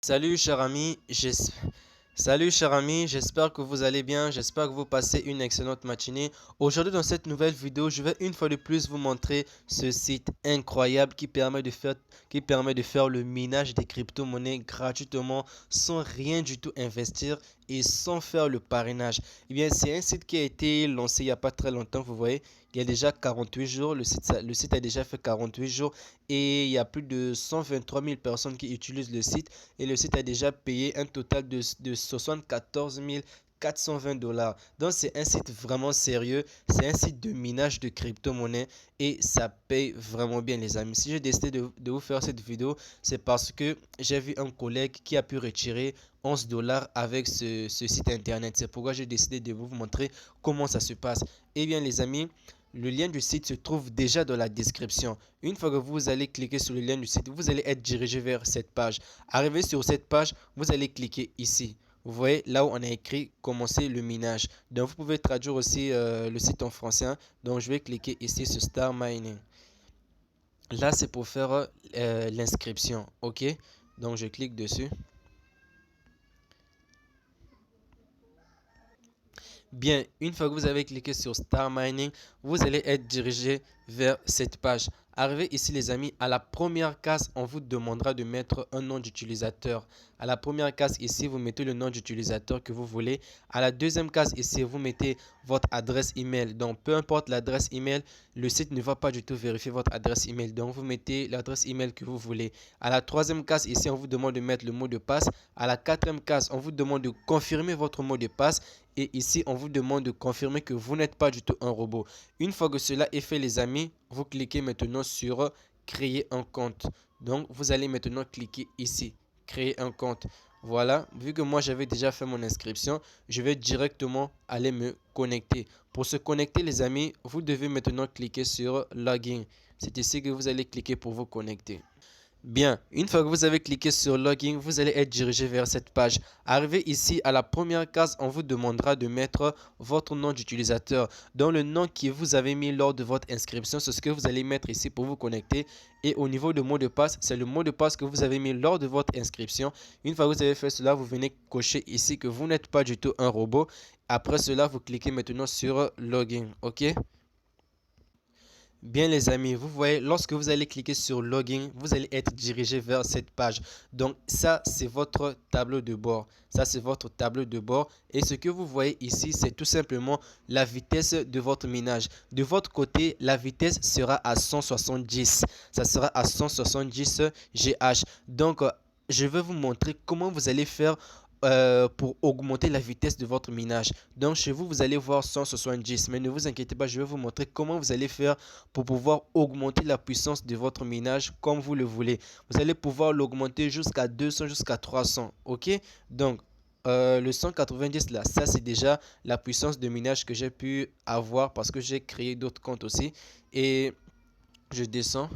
Salut cher ami, Salut cher ami, j'espère que vous allez bien, j'espère que vous passez une excellente matinée. Aujourd'hui dans cette nouvelle vidéo, je vais une fois de plus vous montrer ce site incroyable qui permet de faire le minage des crypto-monnaies gratuitement sans rien du tout investir et sans faire le parrainage. Eh bien, c'est un site qui a été lancé il n'y a pas très longtemps, vous voyez, il y a déjà 48 jours, le site a déjà fait 48 jours et il y a plus de 123 000 personnes qui utilisent le site et le site a déjà payé un total de 74 420 dollars. Donc c'est un site vraiment sérieux, c'est un site de minage de crypto-monnaie et ça paye vraiment bien les amis. Si j'ai décidé de vous faire cette vidéo, c'est parce que j'ai vu un collègue qui a pu retirer 11 dollars avec ce site internet. C'est pourquoi j'ai décidé de vous montrer comment ça se passe. Eh bien les amis, le lien du site se trouve déjà dans la description. Une fois que vous allez cliquer sur le lien du site, vous allez être dirigé vers cette page. Arrivé sur cette page, vous allez cliquer ici. Vous voyez là où on a écrit commencer le minage. Donc vous pouvez traduire aussi le site en français, hein. Donc je vais cliquer ici sur Start Mining. Là c'est pour faire l'inscription. Ok. Donc je clique dessus. Bien, une fois que vous avez cliqué sur Start Mining, vous allez être dirigé vers cette page. Arrivé ici les amis, à la première case, on vous demandera de mettre un nom d'utilisateur. À la première case ici, vous mettez le nom d'utilisateur que vous voulez. À la deuxième case ici, vous mettez votre adresse email. Donc peu importe l'adresse email, le site ne va pas du tout vérifier votre adresse email. Donc vous mettez l'adresse email que vous voulez. À la troisième case ici, on vous demande de mettre le mot de passe. À la quatrième case, on vous demande de confirmer votre mot de passe. Et ici, on vous demande de confirmer que vous n'êtes pas du tout un robot. Une fois que cela est fait, les amis, vous cliquez maintenant sur créer un compte. Donc, vous allez maintenant cliquer ici, créer un compte. Voilà, vu que moi j'avais déjà fait mon inscription, je vais directement aller me connecter. Pour se connecter, les amis, vous devez maintenant cliquer sur Login. C'est ici que vous allez cliquer pour vous connecter. Bien, une fois que vous avez cliqué sur Login, vous allez être dirigé vers cette page. Arrivé ici à la première case, on vous demandera de mettre votre nom d'utilisateur. Donc le nom que vous avez mis lors de votre inscription, c'est ce que vous allez mettre ici pour vous connecter. Et au niveau de mot de passe, c'est le mot de passe que vous avez mis lors de votre inscription. Une fois que vous avez fait cela, vous venez cocher ici que vous n'êtes pas du tout un robot. Après cela, vous cliquez maintenant sur Login. OK? Bien les amis, vous voyez, lorsque vous allez cliquer sur Login, vous allez être dirigé vers cette page. Donc ça, c'est votre tableau de bord. Ça, c'est votre tableau de bord. Et ce que vous voyez ici, c'est tout simplement la vitesse de votre minage. De votre côté, la vitesse sera à 170. Ça sera à 170 GH. Donc, je vais vous montrer comment vous allez faire pour augmenter la vitesse de votre minage. Donc chez vous, vous allez voir 170, mais ne vous inquiétez pas, je vais vous montrer comment vous allez faire pour pouvoir augmenter la puissance de votre minage comme vous le voulez. Vous allez pouvoir l'augmenter jusqu'à 200, jusqu'à 300, ok? Donc le 190 là, ça c'est déjà la puissance de minage que j'ai pu avoir parce que j'ai créé d'autres comptes aussi. Et je descends.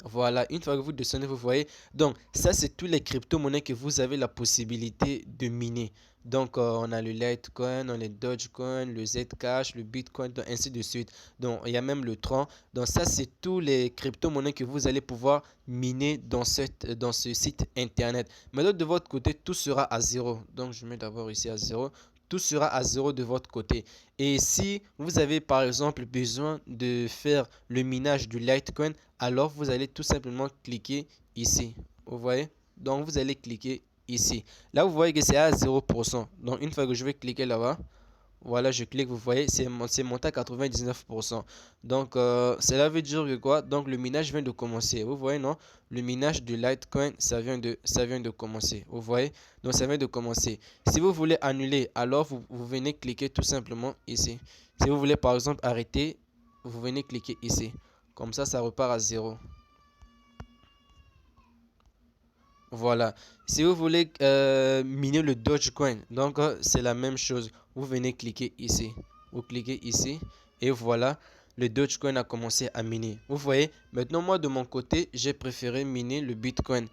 Voilà, une fois que vous descendez, vous voyez. Donc, ça, c'est tous les crypto-monnaies que vous avez la possibilité de miner. Donc, on a le Litecoin, on a le Dogecoin, le Zcash, le Bitcoin, ainsi de suite. Donc, il y a même le Tron. Donc, ça, c'est tous les crypto-monnaies que vous allez pouvoir miner dans ce site internet. Mais de votre côté, tout sera à zéro. Donc, je mets d'abord ici à zéro. Tout sera à zéro de votre côté. Et si vous avez par exemple besoin de faire le minage du Litecoin, alors vous allez tout simplement cliquer ici. Vous voyez? Donc vous allez cliquer ici. Là vous voyez que c'est à 0%. Donc une fois que je vais cliquer là-bas, voilà, je clique, vous voyez, c'est monté à 99%. Donc, cela veut dire que quoi? Donc, le minage vient de commencer. Vous voyez, non? Le minage de Litecoin, ça vient de commencer. Vous voyez? Donc, ça vient de commencer. Si vous voulez annuler, alors vous venez cliquer tout simplement ici. Si vous voulez, par exemple, arrêter, vous venez cliquer ici. Comme ça repart à zéro. Voilà. Si vous voulez miner le Dogecoin, donc c'est la même chose. Vous venez cliquer ici. Vous cliquez ici et voilà, le Dogecoin a commencé à miner. Vous voyez, maintenant moi de mon côté, j'ai préféré miner le Bitcoin.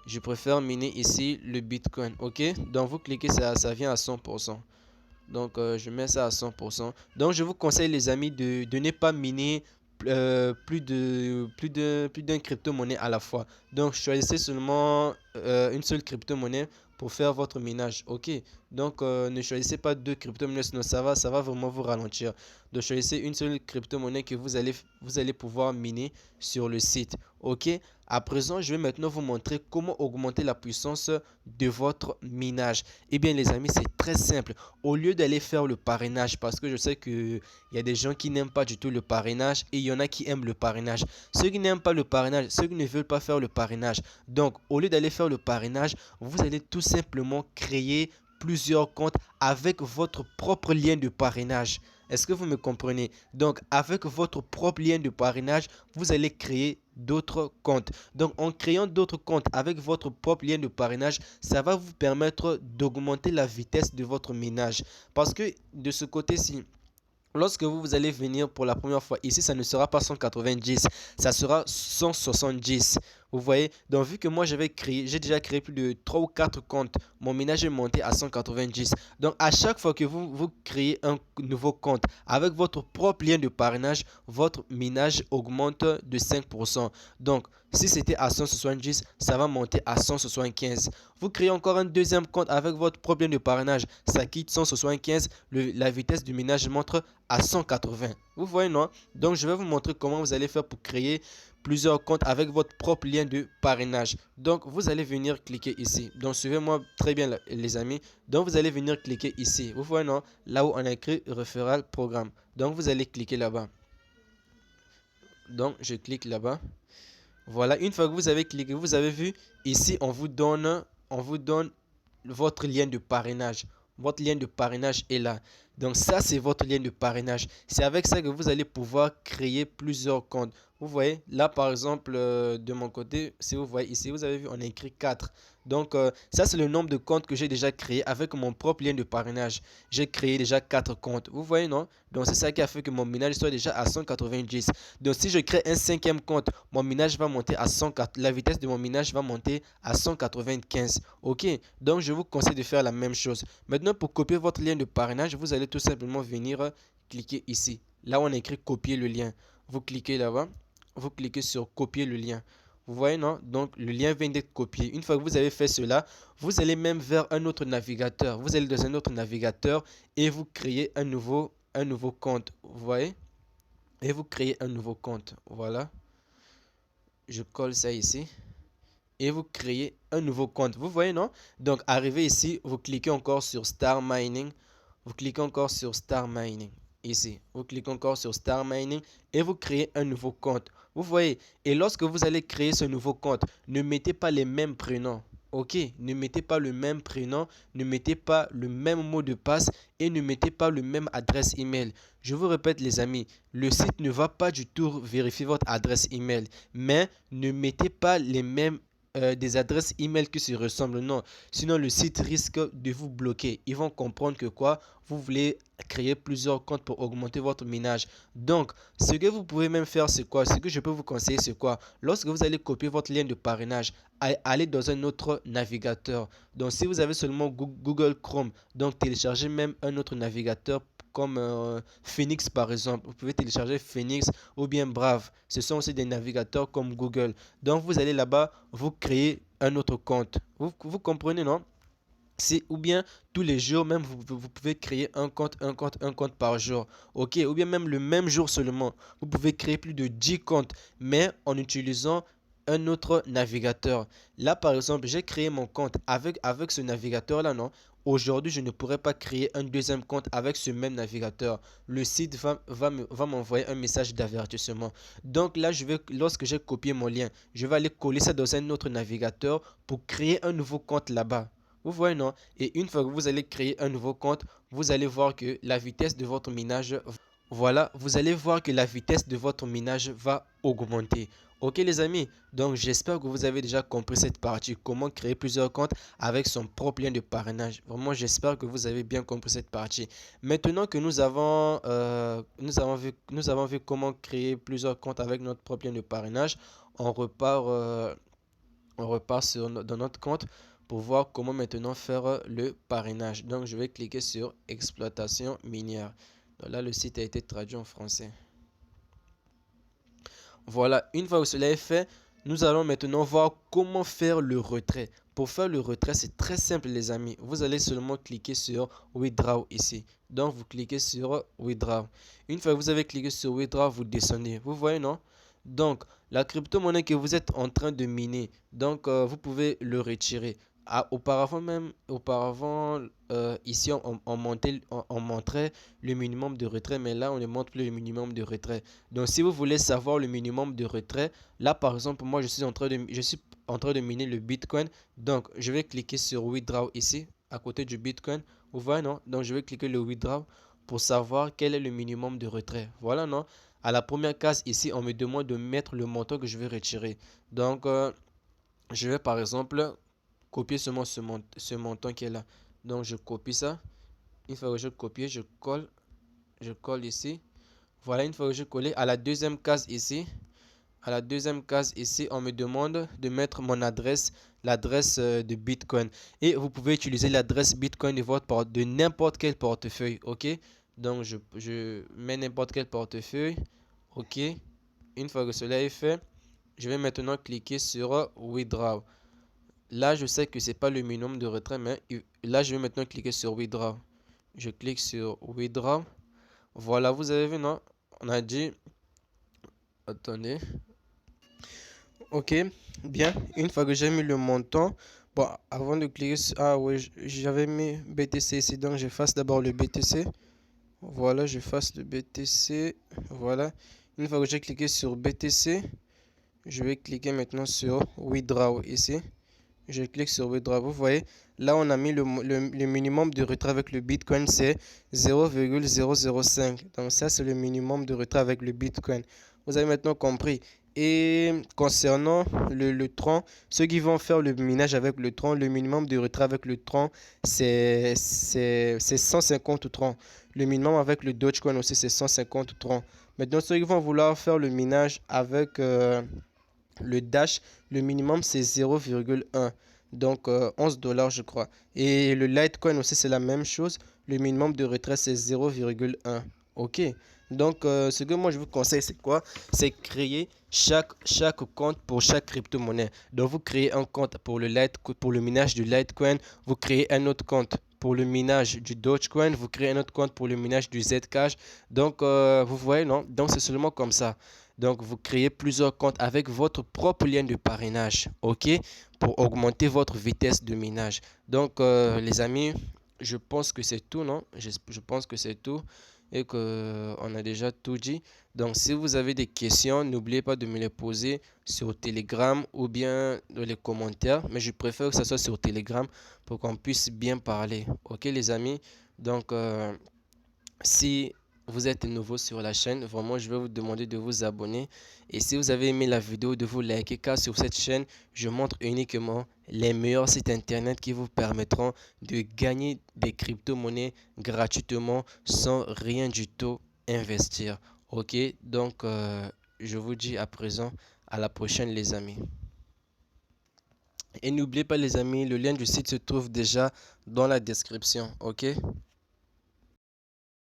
Je préfère miner ici le Bitcoin. Ok, donc vous cliquez, ça vient à 100%. Donc je mets ça à 100%. Donc je vous conseille les amis de ne pas miner plus d'un crypto-monnaie à la fois. Donc, choisissez seulement une seule crypto-monnaie pour faire votre minage. Ok, donc ne choisissez pas deux crypto-monnaies, sinon ça va vraiment vous ralentir. Donc, choisissez une seule crypto-monnaie que vous allez pouvoir miner sur le site. Ok, à présent, je vais maintenant vous montrer comment augmenter la puissance de votre minage. Eh bien, les amis, c'est très simple. Au lieu d'aller faire le parrainage, parce que je sais qu'il y a des gens qui n'aiment pas du tout le parrainage et il y en a qui aiment le parrainage. Ceux qui n'aiment pas le parrainage, ceux qui ne veulent pas faire le parrainage. Donc, au lieu d'aller faire le parrainage, vous allez tout simplement créer plusieurs comptes avec votre propre lien de parrainage. Est-ce que vous me comprenez? Donc, avec votre propre lien de parrainage, vous allez créer d'autres comptes. Donc, en créant d'autres comptes avec votre propre lien de parrainage, ça va vous permettre d'augmenter la vitesse de votre minage. Parce que de ce côté-ci, lorsque vous allez venir pour la première fois, ici, ça ne sera pas 190, ça sera 170. Vous voyez, donc vu que moi j'ai déjà créé plus de 3 ou 4 comptes, mon minage est monté à 190. Donc à chaque fois que vous créez un nouveau compte avec votre propre lien de parrainage, votre minage augmente de 5%. Donc si c'était à 170, ça va monter à 175. Vous créez encore un deuxième compte avec votre propre lien de parrainage, ça quitte 175, la vitesse du minage monte à 180. Vous voyez, non? Donc je vais vous montrer comment vous allez faire pour créer plusieurs comptes avec votre propre lien de parrainage. Donc vous allez venir cliquer ici. Donc suivez-moi très bien les amis. Donc vous allez venir cliquer ici. Vous voyez, non? Là où on a écrit referral programme. Donc vous allez cliquer là-bas. Donc je clique là-bas. Voilà, une fois que vous avez cliqué, vous avez vu ici on vous donne votre lien de parrainage. Votre lien de parrainage est là. Donc ça, c'est votre lien de parrainage. C'est avec ça que vous allez pouvoir créer plusieurs comptes. Vous voyez, là par exemple, de mon côté, si vous voyez ici, vous avez vu, on a écrit 4. Donc ça, c'est le nombre de comptes que j'ai déjà créé avec mon propre lien de parrainage. J'ai créé déjà 4 comptes. Vous voyez, non? Donc c'est ça qui a fait que mon minage soit déjà à 190. Donc si je crée un cinquième compte, mon minage va monter à 104. La vitesse de mon minage va monter à 195. Ok, donc je vous conseille de faire la même chose. Maintenant, pour copier votre lien de parrainage, vous allez tout simplement venir cliquer ici. Là, on a écrit copier le lien. Vous cliquez là-bas. Vous cliquez sur copier le lien. Vous voyez, non? Donc, le lien vient d'être copié. Une fois que vous avez fait cela, vous allez même vers un autre navigateur. Vous allez dans un autre navigateur et vous créez un nouveau compte. Vous voyez? Et vous créez un nouveau compte. Voilà. Je colle ça ici. Et vous créez un nouveau compte. Vous voyez, non? Donc, arrivé ici, vous cliquez encore sur Star Mining. Vous cliquez encore sur Star Mining. Ici, vous cliquez encore sur Star Mining et vous créez un nouveau compte. Vous voyez, et lorsque vous allez créer ce nouveau compte, ne mettez pas les mêmes prénoms. Ok, ne mettez pas le même prénom, ne mettez pas le même mot de passe et ne mettez pas le même adresse email. Je vous répète les amis, le site ne va pas du tout vérifier votre adresse email, mais ne mettez pas les mêmes des adresses email qui se ressemblent. Non, sinon le site risque de vous bloquer. Ils vont comprendre que quoi, vous voulez créer plusieurs comptes pour augmenter votre minage. Donc, ce que vous pouvez même faire, c'est quoi? Ce que je peux vous conseiller, c'est quoi? Lorsque vous allez copier votre lien de parrainage, allez dans un autre navigateur. Donc, si vous avez seulement Google Chrome, donc téléchargez même un autre navigateur comme Phoenix par exemple. Vous pouvez télécharger Phoenix ou bien Brave. Ce sont aussi des navigateurs comme Google. Donc vous allez là-bas, vous créez un autre compte. Vous comprenez, non? Ou bien tous les jours, même vous pouvez créer un compte par jour. Ok, ou bien même le même jour seulement. Vous pouvez créer plus de 10 comptes, mais en utilisant un autre navigateur. Là, par exemple, j'ai créé mon compte avec ce navigateur-là, non? Aujourd'hui, je ne pourrais pas créer un deuxième compte avec ce même navigateur. Le site va m'envoyer un message d'avertissement. Donc là, lorsque j'ai copié mon lien, je vais aller coller ça dans un autre navigateur pour créer un nouveau compte là-bas. Vous voyez, non? Et une fois que vous allez créer un nouveau compte, vous allez voir que la vitesse de votre minage, voilà, vous allez voir que la vitesse de votre minage va augmenter. Ok les amis, donc j'espère que vous avez déjà compris cette partie, comment créer plusieurs comptes avec son propre lien de parrainage. Vraiment, j'espère que vous avez bien compris cette partie. Maintenant que nous avons vu comment créer plusieurs comptes avec notre propre lien de parrainage, on repart dans notre compte pour voir comment maintenant faire le parrainage. Donc, je vais cliquer sur exploitation minière. Donc là, le site a été traduit en français. Voilà, une fois que cela est fait, nous allons maintenant voir comment faire le retrait. Pour faire le retrait, c'est très simple les amis. Vous allez seulement cliquer sur Withdraw ici. Donc vous cliquez sur Withdraw. Une fois que vous avez cliqué sur Withdraw, vous descendez. Vous voyez, non? Donc la crypto-monnaie que vous êtes en train de miner, donc vous pouvez le retirer. Ah, auparavant, ici on montrait le minimum de retrait, mais là on ne montre plus le minimum de retrait. Donc si vous voulez savoir le minimum de retrait, là par exemple moi je suis en train de miner le Bitcoin. Donc je vais cliquer sur Withdraw ici, à côté du Bitcoin. Vous voyez, non? Donc je vais cliquer le Withdraw pour savoir quel est le minimum de retrait. Voilà, non? À la première case ici, on me demande de mettre le montant que je vais retirer. Donc je vais par exemple copier seulement ce montant qui est là. Donc je copie ça. Une fois que je copie, je colle ici. Voilà, une fois que j'ai collé, à la deuxième case ici, on me demande de mettre mon adresse, l'adresse de Bitcoin. Et vous pouvez utiliser l'adresse Bitcoin de n'importe quel portefeuille, ok? Donc je mets n'importe quel portefeuille, ok? Une fois que cela est fait, je vais maintenant cliquer sur Withdraw. Là, je sais que c'est pas le minimum de retrait, mais là, je vais maintenant cliquer sur Withdraw. Je clique sur Withdraw. Voilà, vous avez vu, non? On a dit, attendez. Ok, bien. Une fois que j'ai mis le montant, bon, avant de cliquer sur... Ah oui, j'avais mis BTC ici, donc j'efface d'abord le BTC. Voilà, j'efface le BTC. Voilà. Une fois que j'ai cliqué sur BTC, je vais cliquer maintenant sur Withdraw ici. Je clique sur Withdraw. Vous voyez, là on a mis le minimum de retrait avec le Bitcoin, c'est 0,005. Donc ça, c'est le minimum de retrait avec le Bitcoin. Vous avez maintenant compris. Et concernant le Tron, ceux qui vont faire le minage avec le Tron, le minimum de retrait avec le Tron, c'est 150 Tron. Le minimum avec le Dogecoin aussi, c'est 150 Tron. Maintenant, ceux qui vont vouloir faire le minage avec le Dash, le minimum c'est 0,1. Donc 11 dollars je crois. Et le Litecoin aussi c'est la même chose. Le minimum de retrait c'est 0,1. Ok. Donc ce que moi je vous conseille c'est quoi? C'est créer chaque compte pour chaque crypto-monnaie. Donc vous créez un compte pour le minage du Litecoin. Vous créez un autre compte pour le minage du Dogecoin. Vous créez un autre compte pour le minage du Zcash. Donc vous voyez, non? Donc c'est seulement comme ça. Donc, vous créez plusieurs comptes avec votre propre lien de parrainage, ok, pour augmenter votre vitesse de minage. Donc, les amis, je pense que c'est tout, non? Je pense que c'est tout et qu'on a déjà tout dit. Donc, si vous avez des questions, n'oubliez pas de me les poser sur Telegram ou bien dans les commentaires. Mais je préfère que ça soit sur Telegram pour qu'on puisse bien parler, ok, les amis? Donc, si vous êtes nouveau sur la chaîne, vraiment je vais vous demander de vous abonner. Et si vous avez aimé la vidéo, de vous liker, car sur cette chaîne, je montre uniquement les meilleurs sites internet qui vous permettront de gagner des crypto-monnaies gratuitement sans rien du tout investir. Ok, donc je vous dis à présent à la prochaine les amis. Et n'oubliez pas les amis, le lien du site se trouve déjà dans la description. Ok.